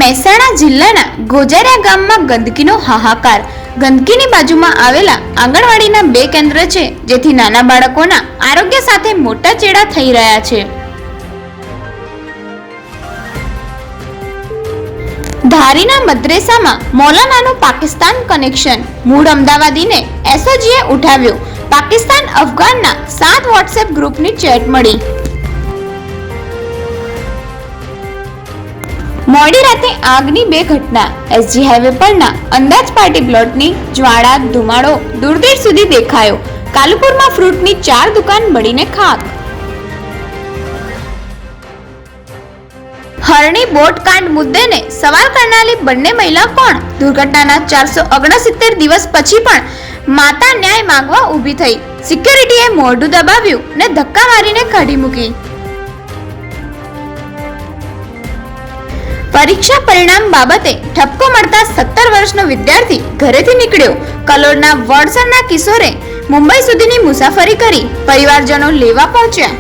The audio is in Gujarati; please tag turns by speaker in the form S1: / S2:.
S1: મહેસાણા જિલ્લાના ગોજારિયા ગામમાં ગંદકીનો હાહાકાર। ગંદકીની બાજુમાં આવેલા આંગણવાડીના 2 કેન્દ્ર છે, જેથી નાના બાળકોના આરોગ્ય સાથે મોટા ચેડા થઈ રહ્યા છે। ધારીના મદ્રેસામાં મૌલાનાનું પાકિસ્તાન કનેક્શન, મૂળ અમદાવાદીને એસઓજીએ ઉઠાવ્યો। પાકિસ્તાન અફઘાનના 7 વોટ્સએપ ગ્રુપની ચેટ મળી। મોડી રાતે આગની 2 ઘટના। એસજી હાઈવે પરના અંદાજ પાર્ટી પ્લોટની જ્વાળા ધુમાડો દૂર દૂર સુધી દેખાયો। કાલુપુરમાં ફ્રૂટની 4 દુકાન બળીને ખાખ। હરણી બોટ કાંડ મુદ્દેને સવાલ કરનારી બંને મહિલા કોણ? દુર્ઘટનાના 469 દિવસ પછી પણ માતા ન્યાય માંગવા ઊભી થઈ। સિક્યોરિટીએ મોઢું દબાવ્યું ને ધક્કા મારીને કાઢી મૂકી। પરીક્ષા પરિણામ બાબતે ઠપકો મળતા 17 વર્ષનો વિદ્યાર્થી ઘરેથી નીકળ્યો। કલોલના વડસરના કિશોરે મુંબઈ સુધીની મુસાફરી કરી પરિવારજનો લેવા પહોંચ્યા।